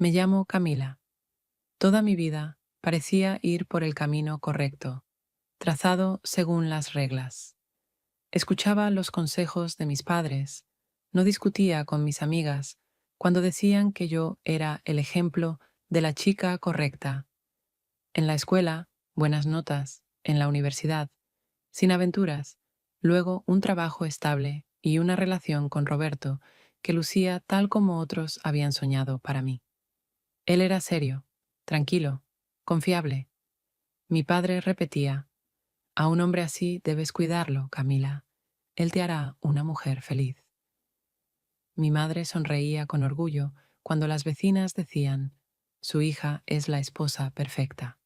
Me llamo Camila. Toda mi vida parecía ir por el camino correcto, trazado según las reglas. Escuchaba los consejos de mis padres, no discutía con mis amigas cuando decían que yo era el ejemplo de la chica correcta. En la escuela, buenas notas; en la universidad, sin aventuras; luego un trabajo estable y una relación con Roberto que lucía tal como otros habían soñado para mí. Él era serio, tranquilo, confiable. Mi padre repetía: a un hombre así debes cuidarlo, Camila. Él te hará una mujer feliz. Mi madre sonreía con orgullo cuando las vecinas decían: su hija es la esposa perfecta.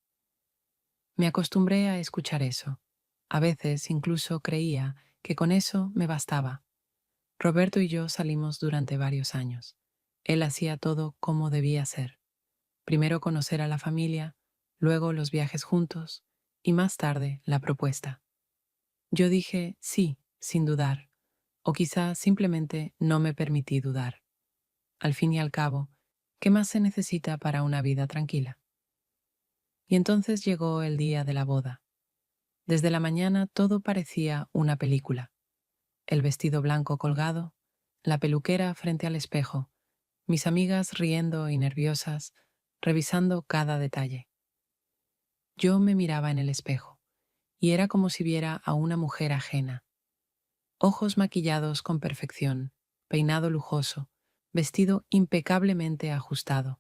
Me acostumbré a escuchar eso. A veces incluso creía que con eso me bastaba. Roberto y yo salimos durante varios años. Él hacía todo como debía ser. Primero conocer a la familia, luego los viajes juntos y más tarde la propuesta. Yo dije sí, sin dudar, o quizá simplemente no me permití dudar. Al fin y al cabo, ¿qué más se necesita para una vida tranquila? Y entonces llegó el día de la boda. Desde la mañana todo parecía una película. El vestido blanco colgado, la peluquera frente al espejo, mis amigas riendo y nerviosas, revisando cada detalle. Yo me miraba en el espejo, y era como si viera a una mujer ajena. Ojos maquillados con perfección, peinado lujoso, vestido impecablemente ajustado.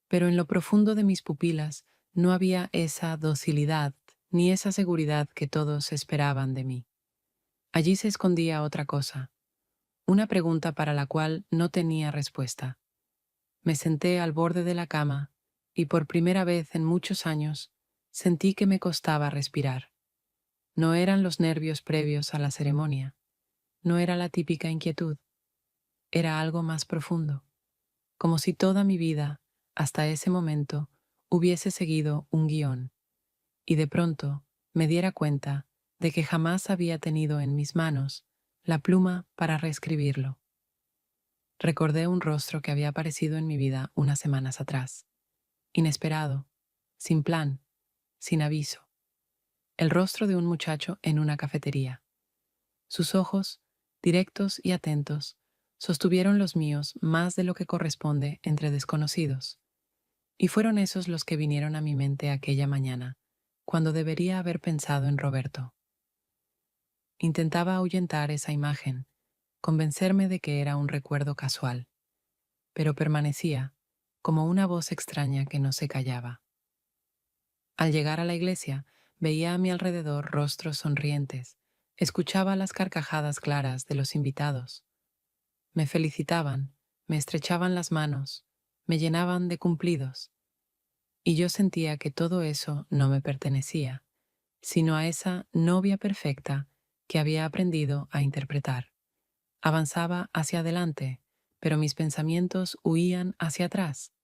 Pero en lo profundo de mis pupilas no había esa docilidad ni esa seguridad que todos esperaban de mí. Allí se escondía otra cosa, una pregunta para la cual no tenía respuesta. Me senté al borde de la cama y por primera vez en muchos años sentí que me costaba respirar. No eran los nervios previos a la ceremonia, no era la típica inquietud, era algo más profundo, como si toda mi vida, hasta ese momento, hubiese seguido un guión, y de pronto me diera cuenta de que jamás había tenido en mis manos la pluma para reescribirlo. Recordé un rostro que había aparecido en mi vida unas semanas atrás, inesperado, sin plan, sin aviso. El rostro de un muchacho en una cafetería. Sus ojos, directos y atentos, sostuvieron los míos más de lo que corresponde entre desconocidos. Y fueron esos los que vinieron a mi mente aquella mañana, cuando debería haber pensado en Roberto. Intentaba ahuyentar esa imagen, convencerme de que era un recuerdo casual, pero permanecía, como una voz extraña que no se callaba. Al llegar a la iglesia, veía a mi alrededor rostros sonrientes, escuchaba las carcajadas claras de los invitados. Me felicitaban, me estrechaban las manos, me llenaban de cumplidos, y yo sentía que todo eso no me pertenecía, sino a esa novia perfecta que había aprendido a interpretar. Avanzaba hacia adelante, pero mis pensamientos huían hacia atrás,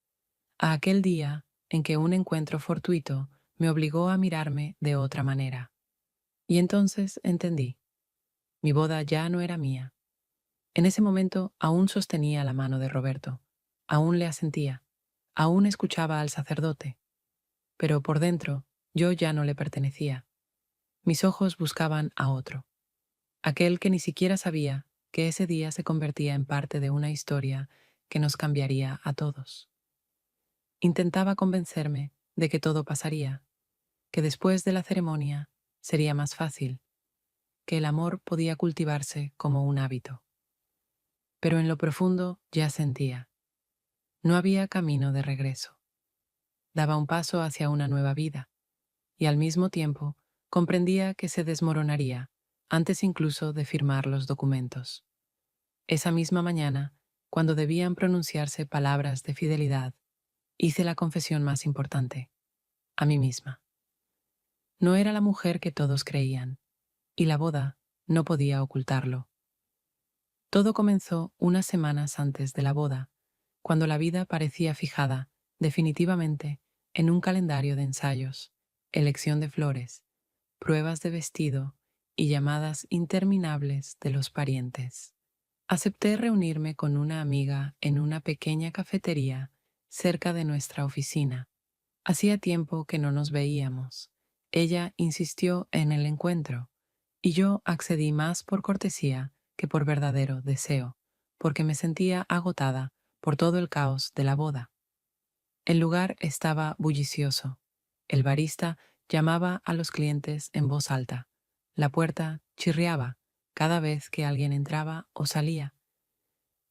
a aquel día en que un encuentro fortuito me obligó a mirarme de otra manera. Y entonces entendí, mi boda ya no era mía. En ese momento aún sostenía la mano de Roberto, aún le asentía, aún escuchaba al sacerdote, pero por dentro yo ya no le pertenecía. Mis ojos buscaban a otro, aquel que ni siquiera sabía que ese día se convertía en parte de una historia que nos cambiaría a todos. Intentaba convencerme de que todo pasaría, que después de la ceremonia sería más fácil, que el amor podía cultivarse como un hábito. Pero en lo profundo ya sentía, no había camino de regreso. Daba un paso hacia una nueva vida, y al mismo tiempo comprendía que se desmoronaría antes incluso de firmar los documentos. Esa misma mañana, cuando debían pronunciarse palabras de fidelidad, hice la confesión más importante, a mí misma. No era la mujer que todos creían, y la boda no podía ocultarlo. Todo comenzó unas semanas antes de la boda, cuando la vida parecía fijada, definitivamente, en un calendario de ensayos, elección de flores, pruebas de vestido y llamadas interminables de los parientes. Acepté reunirme con una amiga en una pequeña cafetería cerca de nuestra oficina. Hacía tiempo que no nos veíamos. Ella insistió en el encuentro, y yo accedí más por cortesía que por verdadero deseo, porque me sentía agotada por todo el caos de la boda. El lugar estaba bullicioso. El barista llamaba a los clientes en voz alta. La puerta chirriaba cada vez que alguien entraba o salía,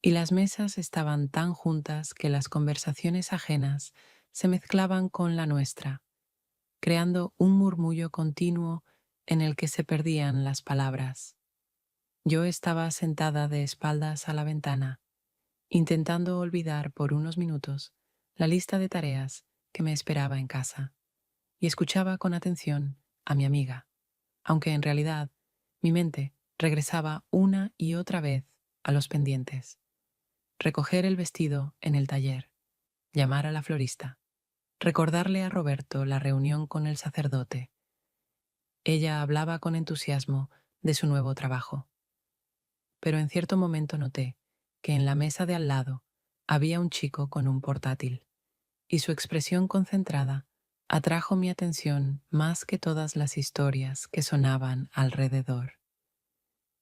y las mesas estaban tan juntas que las conversaciones ajenas se mezclaban con la nuestra, creando un murmullo continuo en el que se perdían las palabras. Yo estaba sentada de espaldas a la ventana, intentando olvidar por unos minutos la lista de tareas que me esperaba en casa, y escuchaba con atención a mi amiga, aunque en realidad mi mente regresaba una y otra vez a los pendientes. Recoger el vestido en el taller, llamar a la florista, recordarle a Roberto la reunión con el sacerdote. Ella hablaba con entusiasmo de su nuevo trabajo, pero en cierto momento noté que en la mesa de al lado había un chico con un portátil, y su expresión concentrada atrajo mi atención más que todas las historias que sonaban alrededor.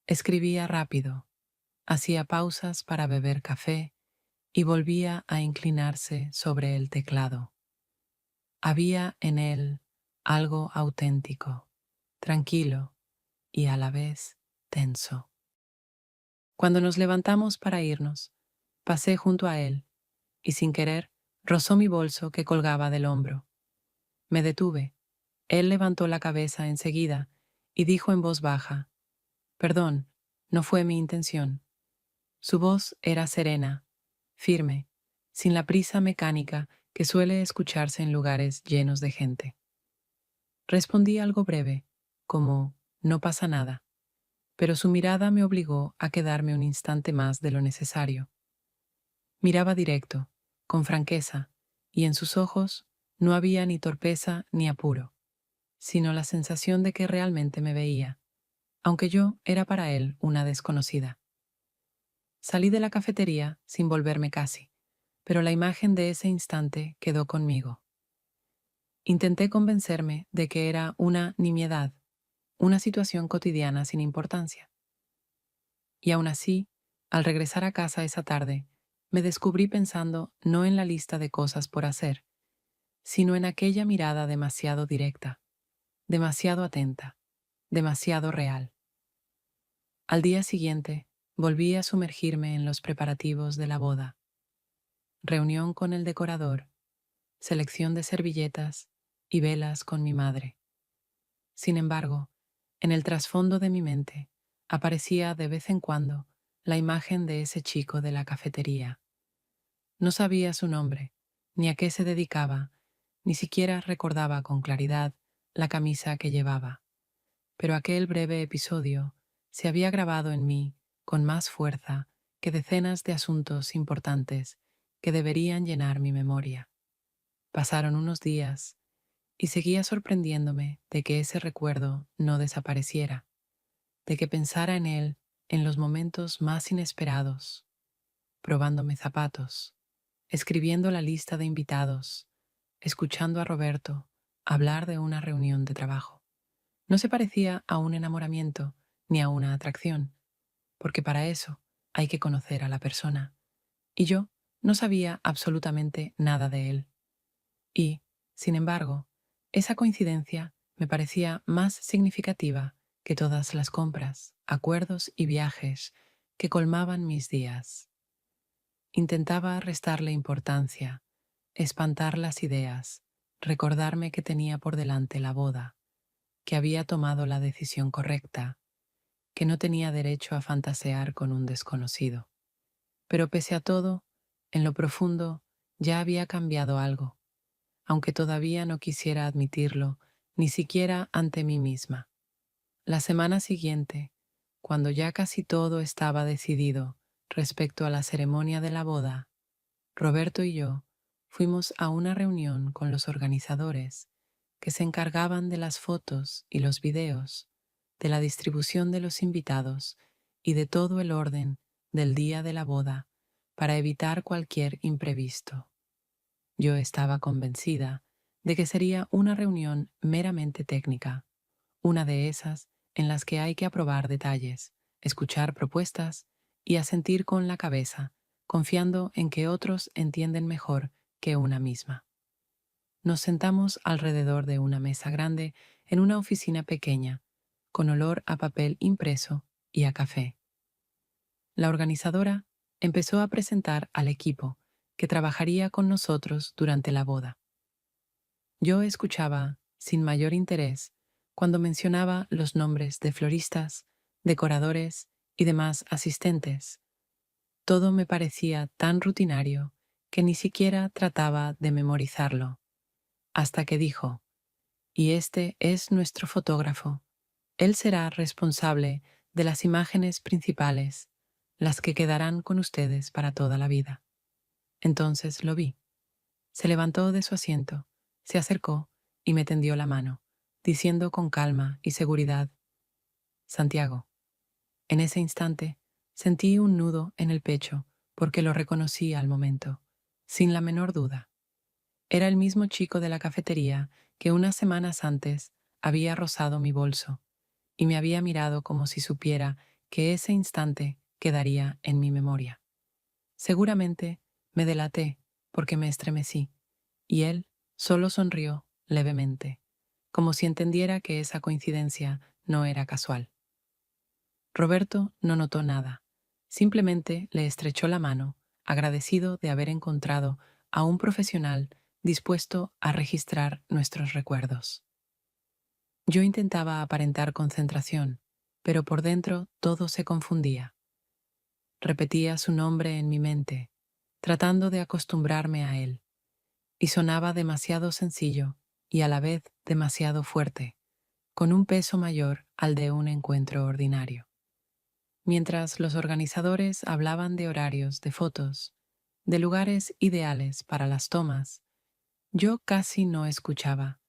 Escribía rápido, hacía pausas para beber café y volvía a inclinarse sobre el teclado. Había en él algo auténtico, tranquilo y a la vez tenso. Cuando nos levantamos para irnos, pasé junto a él y sin querer rozó mi bolso que colgaba del hombro. Me detuve. Él levantó la cabeza enseguida y dijo en voz baja: «Perdón, no fue mi intención». Su voz era serena, firme, sin la prisa mecánica que suele escucharse en lugares llenos de gente. Respondí algo breve, como «no pasa nada», pero su mirada me obligó a quedarme un instante más de lo necesario. Miraba directo, con franqueza, y en sus ojos no había ni torpeza ni apuro, sino la sensación de que realmente me veía, aunque yo era para él una desconocida. Salí de la cafetería sin volverme casi, pero la imagen de ese instante quedó conmigo. Intenté convencerme de que era una nimiedad, una situación cotidiana sin importancia. Y aún así, al regresar a casa esa tarde, me descubrí pensando no en la lista de cosas por hacer, sino en aquella mirada demasiado directa, demasiado atenta, demasiado real. Al día siguiente, volví a sumergirme en los preparativos de la boda. Reunión con el decorador, selección de servilletas y velas con mi madre. Sin embargo, en el trasfondo de mi mente aparecía de vez en cuando la imagen de ese chico de la cafetería. No sabía su nombre, ni a qué se dedicaba, ni siquiera recordaba con claridad la camisa que llevaba, pero aquel breve episodio se había grabado en mí con más fuerza que decenas de asuntos importantes que deberían llenar mi memoria. Pasaron unos días y seguía sorprendiéndome de que ese recuerdo no desapareciera, de que pensara en él en los momentos más inesperados, probándome zapatos, escribiendo la lista de invitados, escuchando a Roberto hablar de una reunión de trabajo. No se parecía a un enamoramiento ni a una atracción, porque para eso hay que conocer a la persona. Y yo no sabía absolutamente nada de él. Y, sin embargo, esa coincidencia me parecía más significativa que todas las compras, acuerdos y viajes que colmaban mis días. Intentaba restarle importancia, espantar las ideas, recordarme que tenía por delante la boda, que había tomado la decisión correcta, que no tenía derecho a fantasear con un desconocido. Pero pese a todo, en lo profundo ya había cambiado algo, aunque todavía no quisiera admitirlo, ni siquiera ante mí misma. La semana siguiente, cuando ya casi todo estaba decidido respecto a la ceremonia de la boda, Roberto y yo fuimos a una reunión con los organizadores que se encargaban de las fotos y los videos, de la distribución de los invitados y de todo el orden del día de la boda para evitar cualquier imprevisto. Yo estaba convencida de que sería una reunión meramente técnica, una de esas en las que hay que aprobar detalles, escuchar propuestas y asentir con la cabeza, confiando en que otros entienden mejor que una misma. Nos sentamos alrededor de una mesa grande en una oficina pequeña, con olor a papel impreso y a café. La organizadora empezó a presentar al equipo que trabajaría con nosotros durante la boda. Yo escuchaba sin mayor interés cuando mencionaba los nombres de floristas, decoradores y demás asistentes. Todo me parecía tan rutinario que ni siquiera trataba de memorizarlo, hasta que dijo: "Y este es nuestro fotógrafo. Él será responsable de las imágenes principales, las que quedarán con ustedes para toda la vida". Entonces lo vi. Se levantó de su asiento, se acercó y me tendió la mano, diciendo con calma y seguridad: "Santiago". En ese instante sentí un nudo en el pecho porque lo reconocí al momento, sin la menor duda. Era el mismo chico de la cafetería que unas semanas antes había rozado mi bolso y me había mirado como si supiera que ese instante quedaría en mi memoria. Seguramente me delaté porque me estremecí, y él solo sonrió levemente, como si entendiera que esa coincidencia no era casual. Roberto no notó nada, simplemente le estrechó la mano, agradecido de haber encontrado a un profesional dispuesto a registrar nuestros recuerdos. Yo intentaba aparentar concentración, pero por dentro todo se confundía. Repetía su nombre en mi mente, tratando de acostumbrarme a él, y sonaba demasiado sencillo y a la vez demasiado fuerte, con un peso mayor al de un encuentro ordinario. Mientras los organizadores hablaban de horarios de fotos, de lugares ideales para las tomas, yo casi no escuchaba,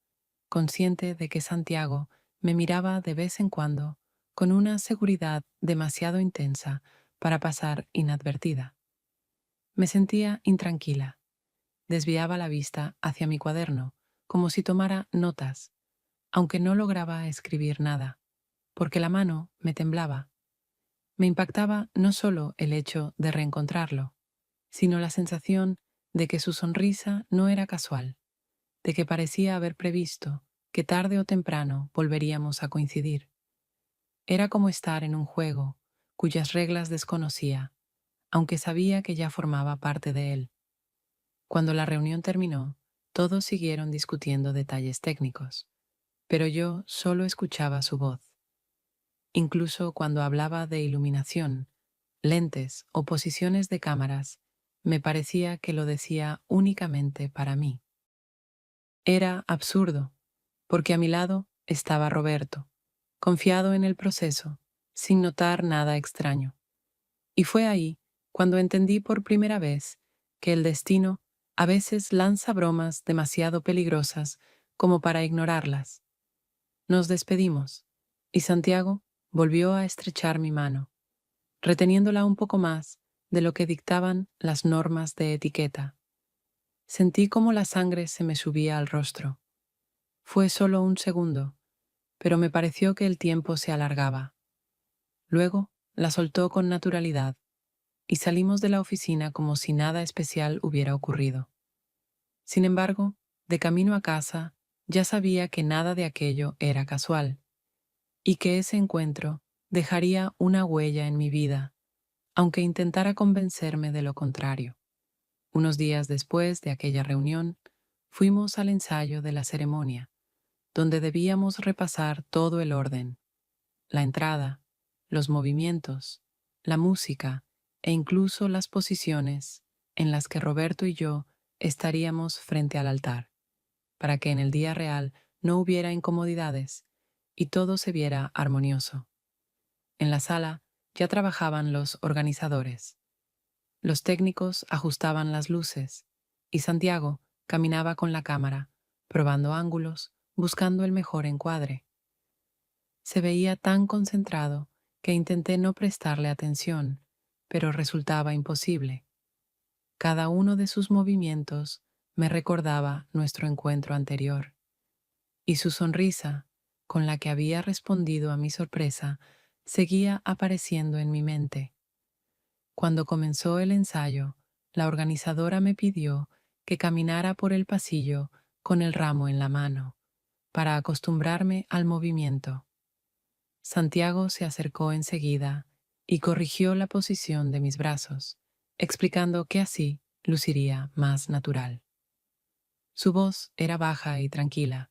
consciente de que Santiago me miraba de vez en cuando con una seguridad demasiado intensa para pasar inadvertida. Me sentía intranquila, desviaba la vista hacia mi cuaderno, como si tomara notas, aunque no lograba escribir nada, porque la mano me temblaba. Me impactaba no solo el hecho de reencontrarlo, sino la sensación de que su sonrisa no era casual, de que parecía haber previsto que tarde o temprano volveríamos a coincidir. Era como estar en un juego cuyas reglas desconocía, aunque sabía que ya formaba parte de él. Cuando la reunión terminó, todos siguieron discutiendo detalles técnicos, pero yo solo escuchaba su voz. Incluso cuando hablaba de iluminación, lentes o posiciones de cámaras, me parecía que lo decía únicamente para mí. Era absurdo, porque a mi lado estaba Roberto, confiado en el proceso, sin notar nada extraño. Y fue ahí cuando entendí por primera vez que el destino a veces lanza bromas demasiado peligrosas como para ignorarlas. Nos despedimos, y Santiago volvió a estrechar mi mano, reteniéndola un poco más de lo que dictaban las normas de etiqueta. Sentí como la sangre se me subía al rostro. Fue solo un segundo, pero me pareció que el tiempo se alargaba. Luego la soltó con naturalidad y salimos de la oficina como si nada especial hubiera ocurrido. Sin embargo, de camino a casa, ya sabía que nada de aquello era casual y que ese encuentro dejaría una huella en mi vida, aunque intentara convencerme de lo contrario. Unos días después de aquella reunión, fuimos al ensayo de la ceremonia, donde debíamos repasar todo el orden, la entrada, los movimientos, la música e incluso las posiciones en las que Roberto y yo estaríamos frente al altar, para que en el día real no hubiera incomodidades y todo se viera armonioso. En la sala ya trabajaban los organizadores. Los técnicos ajustaban las luces y Santiago caminaba con la cámara, probando ángulos, buscando el mejor encuadre. Se veía tan concentrado que intenté no prestarle atención, pero resultaba imposible. Cada uno de sus movimientos me recordaba nuestro encuentro anterior, y su sonrisa, con la que había respondido a mi sorpresa, seguía apareciendo en mi mente. Cuando comenzó el ensayo, la organizadora me pidió que caminara por el pasillo con el ramo en la mano, para acostumbrarme al movimiento. Santiago se acercó enseguida y corrigió la posición de mis brazos, explicando que así luciría más natural. Su voz era baja y tranquila,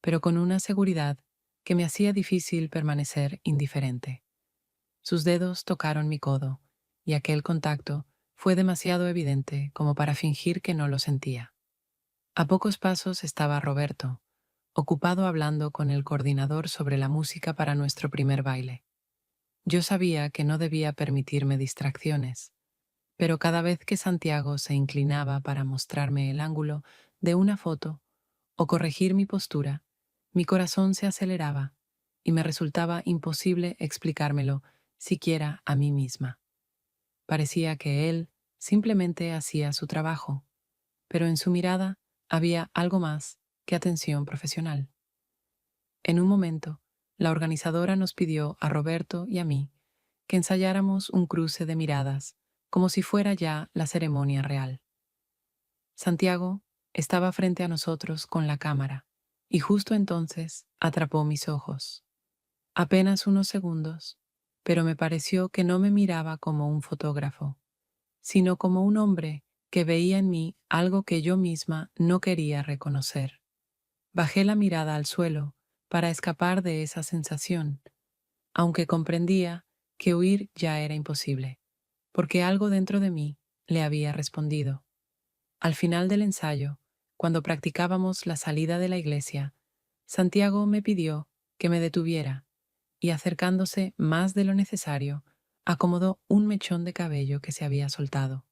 pero con una seguridad que me hacía difícil permanecer indiferente. Sus dedos tocaron mi codo, y aquel contacto fue demasiado evidente como para fingir que no lo sentía. A pocos pasos estaba Roberto, ocupado hablando con el coordinador sobre la música para nuestro primer baile. Yo sabía que no debía permitirme distracciones, pero cada vez que Santiago se inclinaba para mostrarme el ángulo de una foto o corregir mi postura, mi corazón se aceleraba y me resultaba imposible explicármelo siquiera a mí misma. Parecía que él simplemente hacía su trabajo, pero en su mirada había algo más que atención profesional. En un momento, la organizadora nos pidió a Roberto y a mí que ensayáramos un cruce de miradas, como si fuera ya la ceremonia real. Santiago estaba frente a nosotros con la cámara, y justo entonces atrapó mis ojos. Apenas unos segundos, pero me pareció que no me miraba como un fotógrafo, sino como un hombre que veía en mí algo que yo misma no quería reconocer. Bajé la mirada al suelo para escapar de esa sensación, aunque comprendía que huir ya era imposible, porque algo dentro de mí le había respondido. Al final del ensayo, cuando practicábamos la salida de la iglesia, Santiago me pidió que me detuviera y, acercándose más de lo necesario, acomodó un mechón de cabello que se había soltado.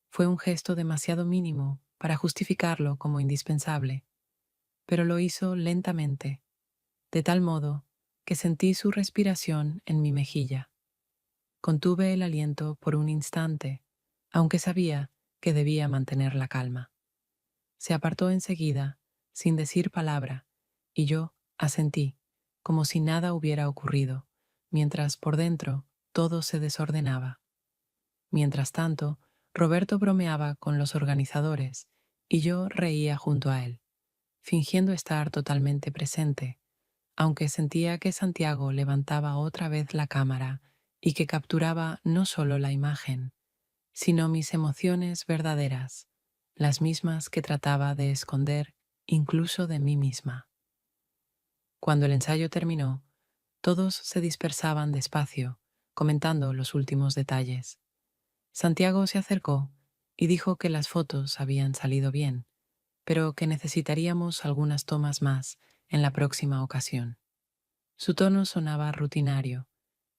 Fue un gesto demasiado mínimo para justificarlo como indispensable, pero lo hizo lentamente, de tal modo que sentí su respiración en mi mejilla. Contuve el aliento por un instante, aunque sabía que debía mantener la calma. Se apartó enseguida, sin decir palabra, y yo asentí, como si nada hubiera ocurrido, mientras por dentro todo se desordenaba. Mientras tanto, Roberto bromeaba con los organizadores y yo reía junto a él, fingiendo estar totalmente presente, aunque sentía que Santiago levantaba otra vez la cámara y que capturaba no solo la imagen, sino mis emociones verdaderas, las mismas que trataba de esconder incluso de mí misma. Cuando el ensayo terminó, todos se dispersaban despacio, comentando los últimos detalles. Santiago se acercó y dijo que las fotos habían salido bien, pero que necesitaríamos algunas tomas más en la próxima ocasión. Su tono sonaba rutinario,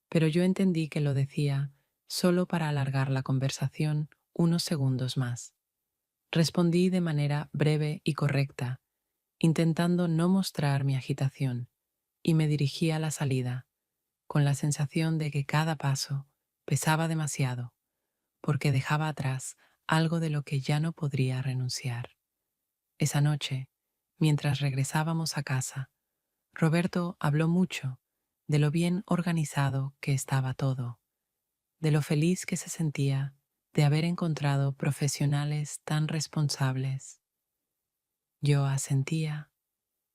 pero yo entendí que lo decía solo para alargar la conversación unos segundos más. Respondí de manera breve y correcta, intentando no mostrar mi agitación, y me dirigí a la salida, con la sensación de que cada paso pesaba demasiado, porque dejaba atrás algo de lo que ya no podría renunciar. Esa noche, mientras regresábamos a casa, Roberto habló mucho de lo bien organizado que estaba todo, de lo feliz que se sentía de haber encontrado profesionales tan responsables. Yo asentía,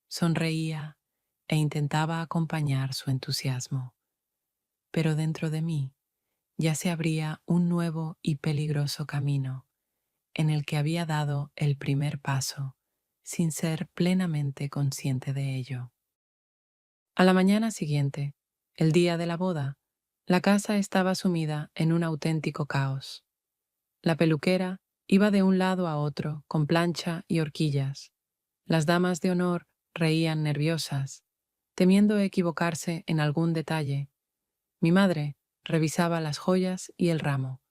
sonreía e intentaba acompañar su entusiasmo, pero dentro de mí ya se abría un nuevo y peligroso camino en el que había dado el primer paso sin ser plenamente consciente de ello. A la mañana siguiente, el día de la boda, la casa estaba sumida en un auténtico caos. La peluquera iba de un lado a otro con plancha y horquillas. Las damas de honor reían nerviosas, temiendo equivocarse en algún detalle. Mi madre revisaba las joyas y el ramo,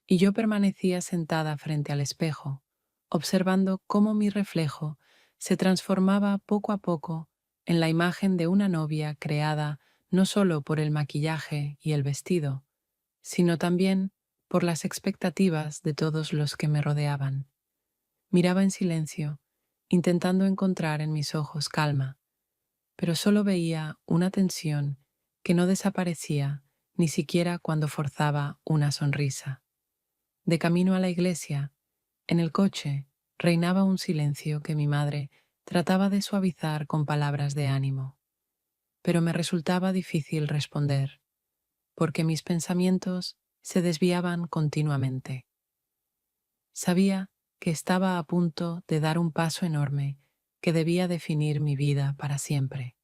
y yo permanecía sentada frente al espejo, observando cómo mi reflejo se transformaba poco a poco en la imagen de una novia creada no solo por el maquillaje y el vestido, sino también por las expectativas de todos los que me rodeaban. Miraba en silencio, intentando encontrar en mis ojos calma, pero solo veía una tensión que no desaparecía ni siquiera cuando forzaba una sonrisa. De camino a la iglesia, en el coche, reinaba un silencio que mi madre trataba de suavizar con palabras de ánimo, pero me resultaba difícil responder, porque mis pensamientos se desviaban continuamente. Sabía que estaba a punto de dar un paso enorme que debía definir mi vida para siempre,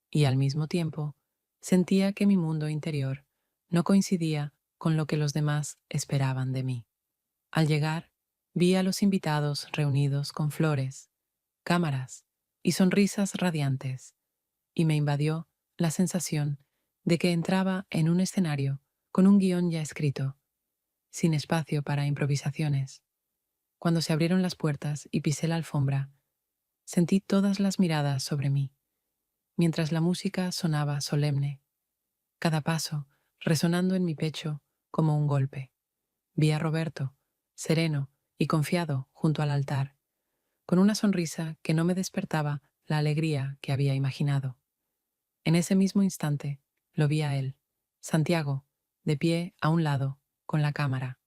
y al mismo tiempo sentía que mi mundo interior no coincidía con lo que los demás esperaban de mí. Al llegar, vi a los invitados reunidos con flores, cámaras y sonrisas radiantes, y me invadió la sensación de que entraba en un escenario con un guión ya escrito, sin espacio para improvisaciones. Cuando se abrieron las puertas y pisé la alfombra, sentí todas las miradas sobre mí, mientras la música sonaba solemne, cada paso resonando en mi pecho como un golpe. Vi a Roberto, sereno y confiado, junto al altar, con una sonrisa que no me despertaba la alegría que había imaginado. En ese mismo instante lo vi a él, Santiago, de pie a un lado, con la cámara.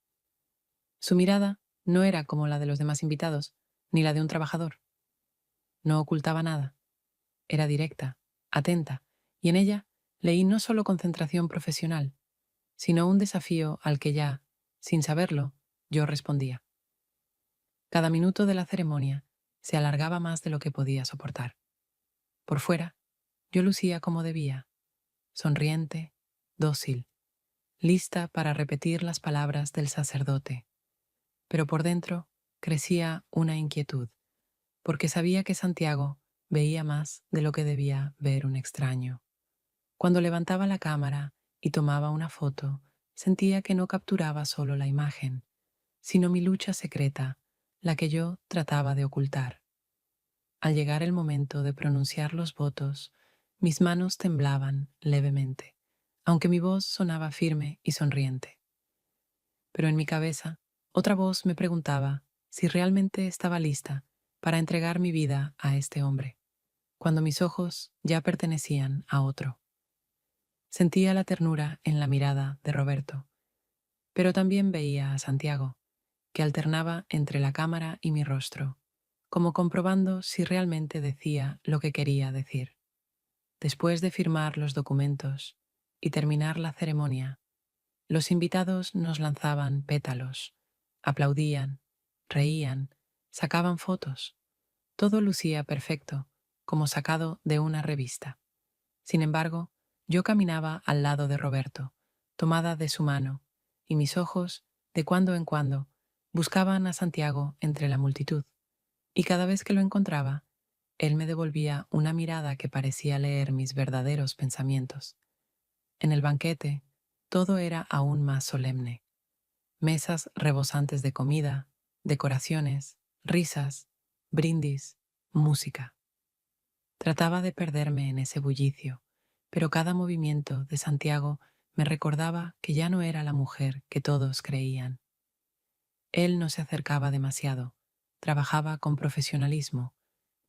Su mirada no era como la de los demás invitados, ni la de un trabajador. No ocultaba nada. Era directa, atenta, y en ella leí no solo concentración profesional, sino un desafío al que ya, sin saberlo, yo respondía. Cada minuto de la ceremonia se alargaba más de lo que podía soportar. Por fuera, yo lucía como debía, sonriente, dócil, lista para repetir las palabras del sacerdote. Pero por dentro crecía una inquietud, porque sabía que Santiago veía más de lo que debía ver un extraño. Cuando levantaba la cámara y tomaba una foto, sentía que no capturaba solo la imagen, sino mi lucha secreta, la que yo trataba de ocultar. Al llegar el momento de pronunciar los votos, mis manos temblaban levemente, aunque mi voz sonaba firme y sonriente. Pero en mi cabeza, otra voz me preguntaba si realmente estaba lista para entregar mi vida a este hombre, cuando mis ojos ya pertenecían a otro. Sentía la ternura en la mirada de Roberto, pero también veía a Santiago, que alternaba entre la cámara y mi rostro, como comprobando si realmente decía lo que quería decir. Después de firmar los documentos y terminar la ceremonia, los invitados nos lanzaban pétalos, aplaudían, reían, sacaban fotos. Todo lucía perfecto, como sacado de una revista. Sin embargo, yo caminaba al lado de Roberto, tomada de su mano, y mis ojos, de cuando en cuando, buscaban a Santiago entre la multitud, y cada vez que lo encontraba, él me devolvía una mirada que parecía leer mis verdaderos pensamientos. En el banquete, todo era aún más solemne. Mesas rebosantes de comida, decoraciones, risas, brindis, música. Trataba de perderme en ese bullicio, pero cada movimiento de Santiago me recordaba que ya no era la mujer que todos creían. Él no se acercaba demasiado, trabajaba con profesionalismo,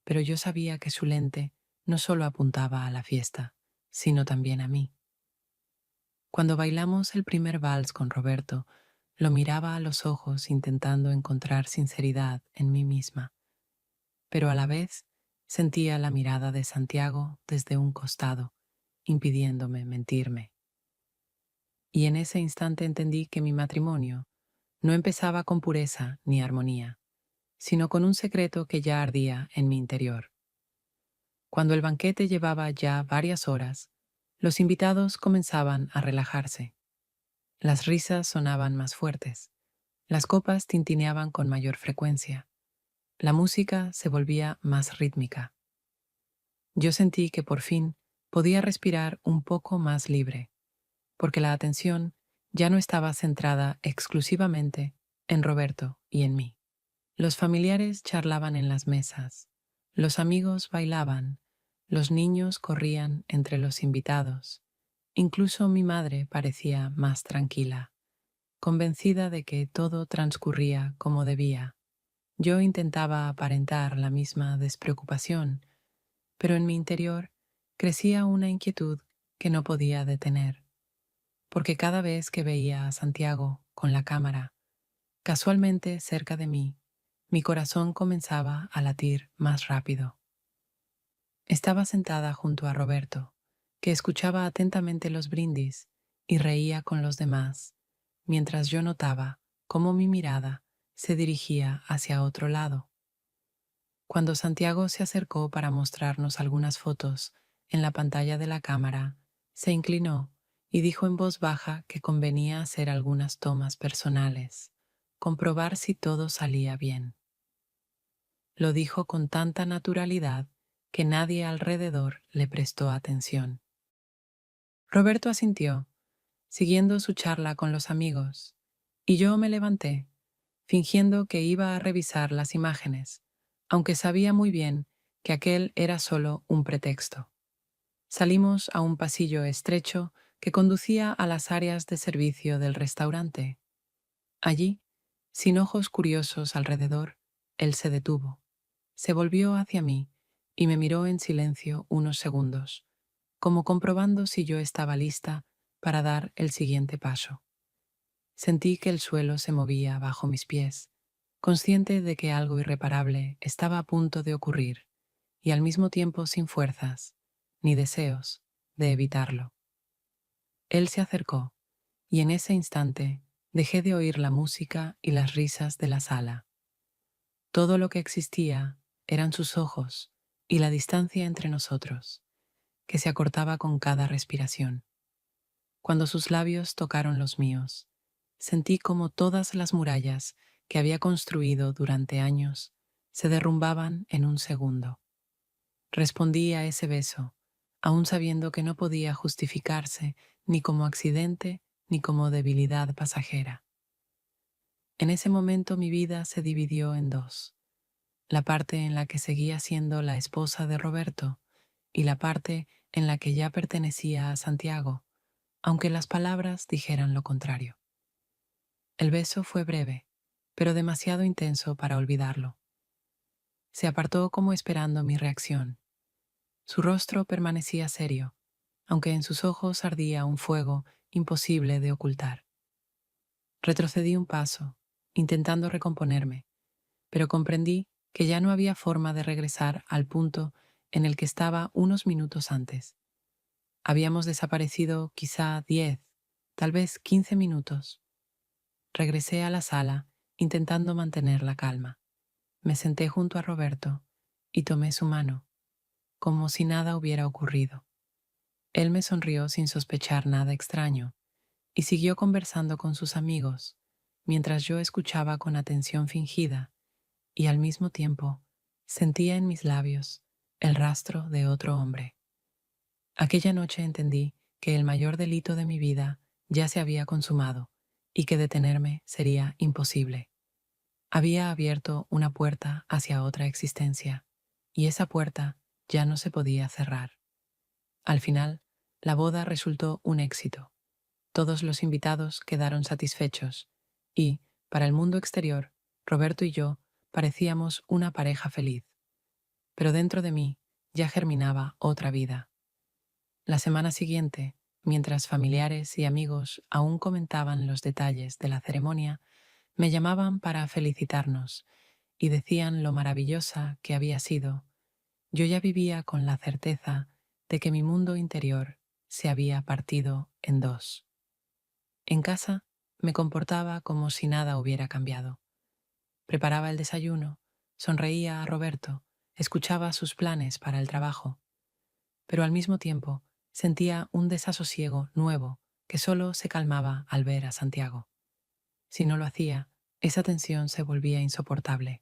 pero yo sabía que su lente no solo apuntaba a la fiesta, sino también a mí. Cuando bailamos el primer vals con Roberto, lo miraba a los ojos intentando encontrar sinceridad en mí misma, pero a la vez sentía la mirada de Santiago desde un costado, impidiéndome mentirme. Y en ese instante entendí que mi matrimonio no empezaba con pureza ni armonía, sino con un secreto que ya ardía en mi interior. Cuando el banquete llevaba ya varias horas, los invitados comenzaban a relajarse. Las risas sonaban más fuertes, las copas tintineaban con mayor frecuencia, la música se volvía más rítmica. Yo sentí que por fin podía respirar un poco más libre, porque la atención ya no estaba centrada exclusivamente en Roberto y en mí. Los familiares charlaban en las mesas, los amigos bailaban, los niños corrían entre los invitados. Incluso mi madre parecía más tranquila, convencida de que todo transcurría como debía. Yo intentaba aparentar la misma despreocupación, pero en mi interior crecía una inquietud que no podía detener, porque cada vez que veía a Santiago con la cámara, casualmente cerca de mí, mi corazón comenzaba a latir más rápido. Estaba sentada junto a Roberto, que escuchaba atentamente los brindis y reía con los demás, mientras yo notaba cómo mi mirada se dirigía hacia otro lado. Cuando Santiago se acercó para mostrarnos algunas fotos en la pantalla de la cámara, se inclinó y dijo en voz baja que convenía hacer algunas tomas personales, comprobar si todo salía bien. Lo dijo con tanta naturalidad que nadie alrededor le prestó atención. Roberto asintió, siguiendo su charla con los amigos, y yo me levanté, fingiendo que iba a revisar las imágenes, aunque sabía muy bien que aquel era solo un pretexto. Salimos a un pasillo estrecho que conducía a las áreas de servicio del restaurante. Allí, sin ojos curiosos alrededor, él se detuvo. Se volvió hacia mí y me miró en silencio unos segundos, como comprobando si yo estaba lista para dar el siguiente paso. Sentí que el suelo se movía bajo mis pies, consciente de que algo irreparable estaba a punto de ocurrir, y al mismo tiempo sin fuerzas, ni deseos, de evitarlo. Él se acercó, y en ese instante dejé de oír la música y las risas de la sala. Todo lo que existía eran sus ojos y la distancia entre nosotros, que se acortaba con cada respiración. Cuando sus labios tocaron los míos, sentí como todas las murallas que había construido durante años se derrumbaban en un segundo. Respondí a ese beso, aún sabiendo que no podía justificarse ni como accidente ni como debilidad pasajera. En ese momento mi vida se dividió en dos: la parte en la que seguía siendo la esposa de Roberto y la parte en la que ya pertenecía a Santiago, aunque las palabras dijeran lo contrario. El beso fue breve, pero demasiado intenso para olvidarlo. Se apartó como esperando mi reacción. Su rostro permanecía serio, aunque en sus ojos ardía un fuego imposible de ocultar. Retrocedí un paso, intentando recomponerme, pero comprendí que ya no había forma de regresar al punto en el que estaba unos minutos antes. Habíamos desaparecido quizá 10, tal vez 15 minutos. Regresé a la sala, intentando mantener la calma. Me senté junto a Roberto y tomé su mano, como si nada hubiera ocurrido. Él me sonrió sin sospechar nada extraño y siguió conversando con sus amigos, mientras yo escuchaba con atención fingida y al mismo tiempo sentía en mis labios el rastro de otro hombre. Aquella noche entendí que el mayor delito de mi vida ya se había consumado y que detenerme sería imposible. Había abierto una puerta hacia otra existencia, y esa puerta ya no se podía cerrar. Al final, la boda resultó un éxito. Todos los invitados quedaron satisfechos y, para el mundo exterior, Roberto y yo parecíamos una pareja feliz. Pero dentro de mí ya germinaba otra vida. La semana siguiente, mientras familiares y amigos aún comentaban los detalles de la ceremonia, me llamaban para felicitarnos y decían lo maravillosa que había sido. Yo ya vivía con la certeza de que mi mundo interior se había partido en dos. En casa me comportaba como si nada hubiera cambiado. Preparaba el desayuno, sonreía a Roberto, escuchaba sus planes para el trabajo, pero al mismo tiempo sentía un desasosiego nuevo que solo se calmaba al ver a Santiago. Si no lo hacía, esa tensión se volvía insoportable.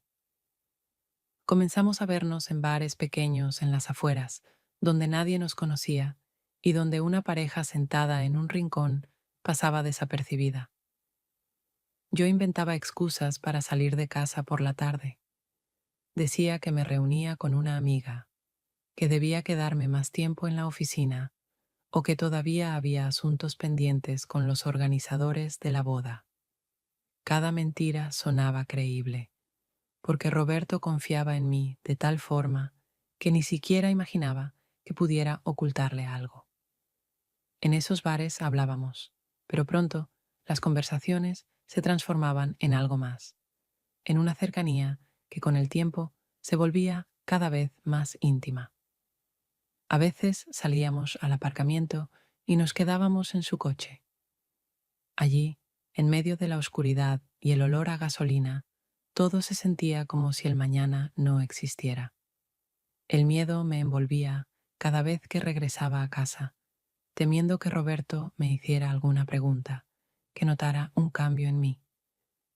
Comenzamos a vernos en bares pequeños en las afueras, donde nadie nos conocía y donde una pareja sentada en un rincón pasaba desapercibida. Yo inventaba excusas para salir de casa por la tarde. Decía que me reunía con una amiga, que debía quedarme más tiempo en la oficina o que todavía había asuntos pendientes con los organizadores de la boda. Cada mentira sonaba creíble, porque Roberto confiaba en mí de tal forma que ni siquiera imaginaba que pudiera ocultarle algo. En esos bares hablábamos, pero pronto las conversaciones se transformaban en algo más, en una cercanía que con el tiempo se volvía cada vez más íntima. A veces salíamos al aparcamiento y nos quedábamos en su coche. Allí, en medio de la oscuridad y el olor a gasolina, todo se sentía como si el mañana no existiera. El miedo me envolvía cada vez que regresaba a casa, temiendo que Roberto me hiciera alguna pregunta, que notara un cambio en mí.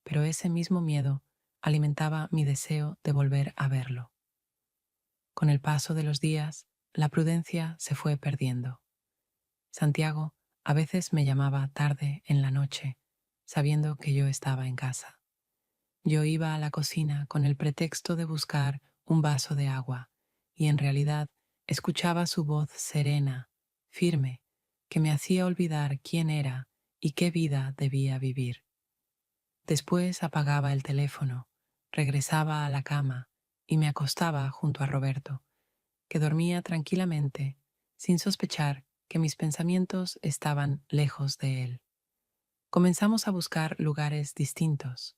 Pero ese mismo miedo alimentaba mi deseo de volver a verlo. Con el paso de los días, la prudencia se fue perdiendo. Santiago a veces me llamaba tarde en la noche, sabiendo que yo estaba en casa. Yo iba a la cocina con el pretexto de buscar un vaso de agua, y en realidad escuchaba su voz serena, firme, que me hacía olvidar quién era y qué vida debía vivir. Después apagaba el teléfono, regresaba a la cama y me acostaba junto a Roberto, que dormía tranquilamente, sin sospechar que mis pensamientos estaban lejos de él. Comenzamos a buscar lugares distintos,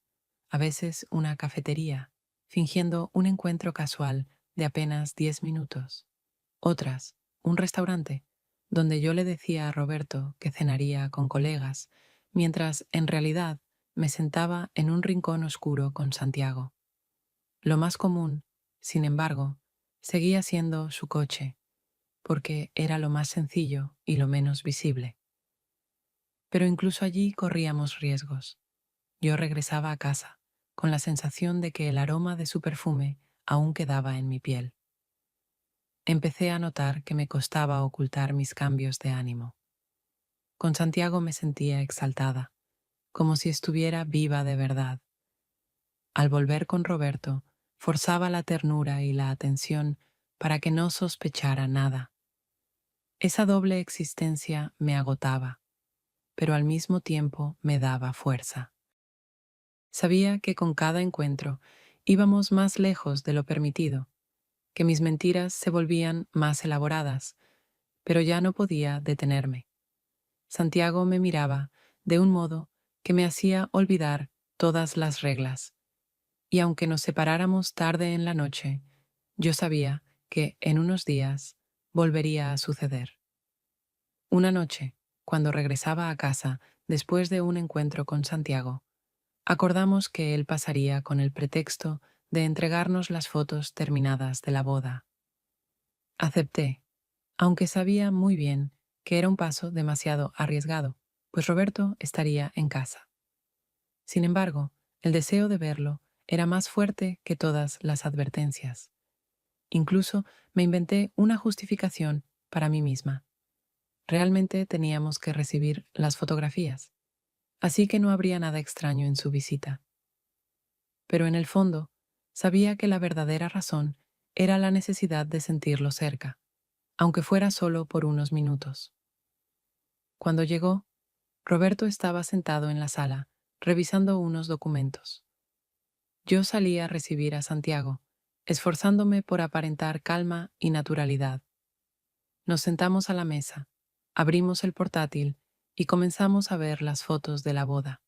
a veces una cafetería, fingiendo un encuentro casual de apenas 10 minutos. Otras, un restaurante, donde yo le decía a Roberto que cenaría con colegas, mientras en realidad me sentaba en un rincón oscuro con Santiago. Lo más común, sin embargo, seguía siendo su coche, porque era lo más sencillo y lo menos visible. Pero incluso allí corríamos riesgos. Yo regresaba a casa, con la sensación de que el aroma de su perfume aún quedaba en mi piel. Empecé a notar que me costaba ocultar mis cambios de ánimo. Con Santiago me sentía exaltada, como si estuviera viva de verdad. Al volver con Roberto, forzaba la ternura y la atención para que no sospechara nada. Esa doble existencia me agotaba, pero al mismo tiempo me daba fuerza. Sabía que con cada encuentro íbamos más lejos de lo permitido, que mis mentiras se volvían más elaboradas, pero ya no podía detenerme. Santiago me miraba de un modo que me hacía olvidar todas las reglas, y aunque nos separáramos tarde en la noche, yo sabía que en unos días volvería a suceder. Una noche, cuando regresaba a casa después de un encuentro con Santiago, acordamos que él pasaría con el pretexto de entregarnos las fotos terminadas de la boda. Acepté, aunque sabía muy bien que era un paso demasiado arriesgado, pues Roberto estaría en casa. Sin embargo, el deseo de verlo era más fuerte que todas las advertencias. Incluso me inventé una justificación para mí misma. Realmente teníamos que recibir las fotografías, así que no habría nada extraño en su visita. Pero en el fondo, sabía que la verdadera razón era la necesidad de sentirlo cerca, aunque fuera solo por unos minutos. Cuando llegó, Roberto estaba sentado en la sala, revisando unos documentos. Yo salí a recibir a Santiago, esforzándome por aparentar calma y naturalidad. Nos sentamos a la mesa, abrimos el portátil y comenzamos a ver las fotos de la boda.